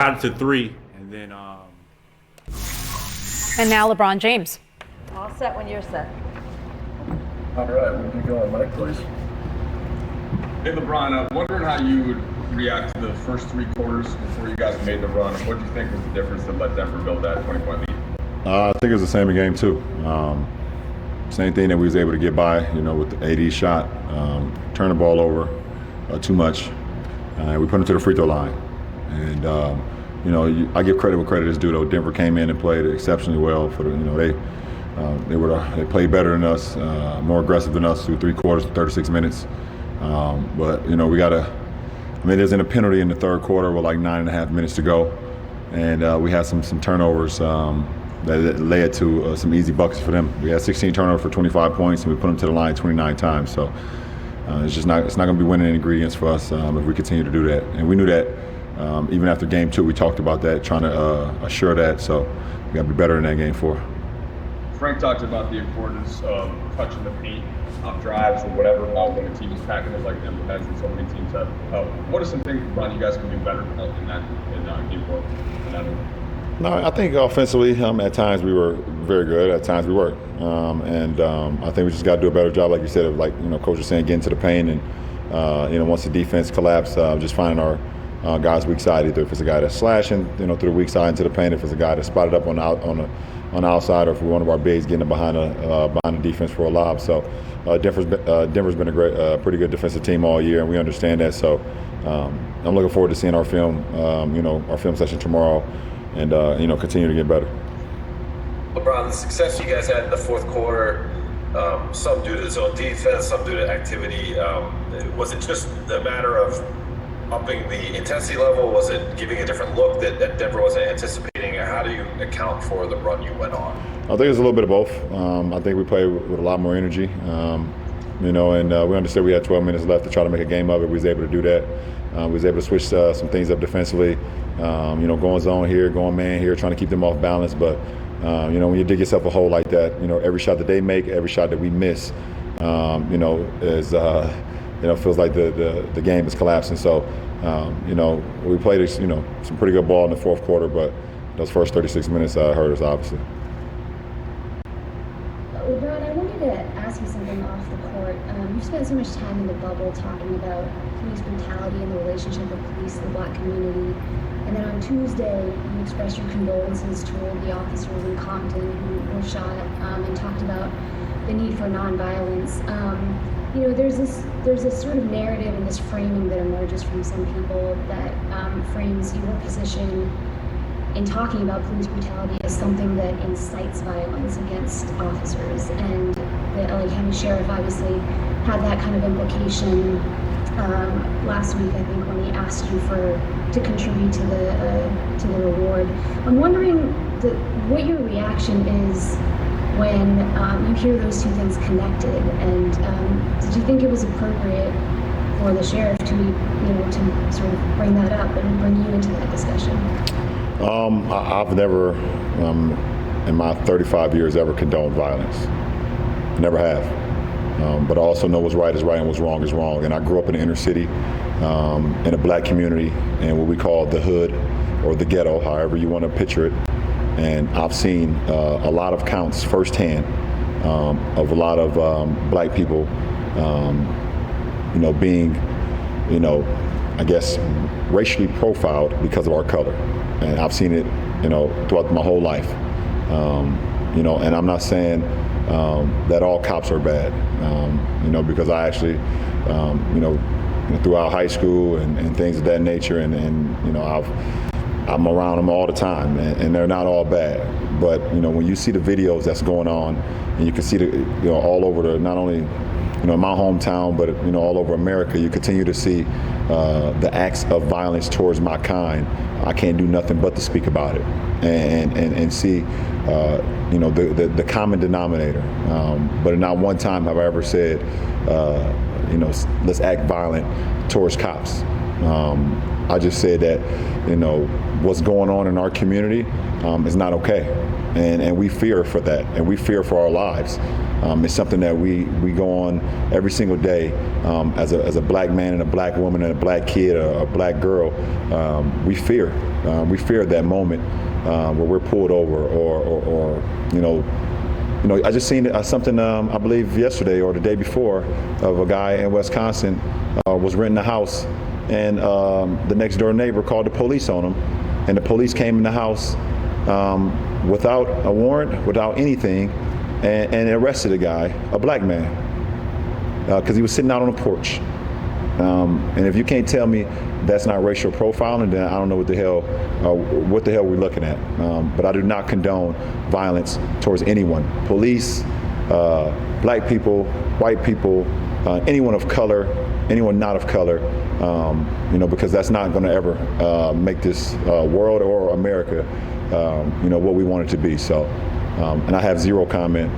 got it to 3, and then And now LeBron James. All set when you're set. All right, we'll be going, Mike, please. Hey, LeBron, I'm wondering how you would react to the first 3 quarters before you guys made the run. What do you think was the difference that let Denver build that 20-point lead? I think it was the same in game 2. Same thing that we was able to get by, with the AD shot, turn the ball over too much. We put them to the free throw line. And, I give credit where credit is due, though. Denver came in and played exceptionally well. They played better than us, more aggressive than us through 3 quarters, 36 minutes. But we there's a penalty in the third quarter with like 9.5 minutes to go. And we had some turnovers that led to some easy buckets for them. We had 16 turnovers for 25 points, and we put them to the line 29 times. So it's not going to be winning ingredients for us if we continue to do that. And we knew that even after game 2, we talked about that, trying to assure that. So we got to be better in that game 4. Frank talked about the importance of touching the paint on drives or whatever when a team is packing it like Denver has and so many teams have. What are some things, LeBron, you guys can do better in game 4? No, I think offensively, at times we were very good. At times we weren't, I think we just got to do a better job, like you said, of Coach was saying, getting to the paint, and once the defense collapsed, just finding our guy's weak side. Either if it's a guy that's slashing, through the weak side into the paint, if it's a guy that's spotted up on the outside, or if one of our bigs getting behind the defense for a lob. So Denver's been a pretty good defensive team all year, and we understand that. So I'm looking forward to seeing our film, our film session tomorrow. And continue to get better. LeBron, the success you guys had in the fourth quarter, some due to zone defense, some due to activity. Was it just a matter of upping the intensity level? Was it giving a different look that Denver wasn't anticipating? How do you account for the run you went on? I think it's a little bit of both. I think we played with a lot more energy. And we understood we had 12 minutes left to try to make a game of it. We was able to do that. We was able to switch some things up defensively. Going zone here, going man here, trying to keep them off balance. But when you dig yourself a hole like that, every shot that they make, every shot that we miss, is feels like the game is collapsing. So we played some pretty good ball in the fourth quarter, but those first 36 minutes hurt us, obviously. LeBron, I wanted to ask you something off the court. You spent so much time in the bubble talking about police brutality and the relationship of police and the black community. And then on Tuesday, you expressed your condolences toward the officers in Compton who were shot, and talked about the need for nonviolence. There's this sort of narrative and this framing that emerges from some people that frames your position in talking about police brutality as something that incites violence against officers. And the LA County Sheriff obviously had that kind of implication last week, I think, when he asked you to contribute to the reward. I'm wondering what your reaction is when you hear those two things connected, and did you think it was appropriate for the sheriff to sort of bring that up and bring you into that discussion? I've never, in my 35 years, ever condoned violence. Never have. But I also know what's right is right and what's wrong is wrong. And I grew up in the inner city, in a black community, in what we call the hood or the ghetto, however you want to picture it. And I've seen a lot of counts firsthand of a lot of black people, being, I guess, racially profiled because of our color. And I've seen it, throughout my whole life. And I'm not saying that all cops are bad, because I actually, throughout high school and things of that nature, and I'm around them all the time, and they're not all bad. But when you see the videos that's going on, and you can see all over not only in my hometown, but all over America, you continue to see the acts of violence towards my kind. I can't do nothing but to speak about it and see the common denominator. But not one time have I ever said, let's act violent towards cops. I just said that, what's going on in our community is not okay. And we fear for that, and we fear for our lives. It's something that we go on every single day as a black man and a black woman and a black kid or a black girl. We fear. We feared that moment where we're pulled over, or I just seen something I believe yesterday or the day before of a guy in Wisconsin was renting a house, and the next door neighbor called the police on him, and the police came in the house without a warrant, without anything, and arrested a guy, a black man, because he was sitting out on a porch. And if you can't tell me that's not racial profiling, then I don't know what the hell we're looking at. But I do not condone violence towards anyone: police, black people, white people, anyone of color, anyone not of color. Because that's not going to ever make this world or America, what we want it to be. So, and I have zero comment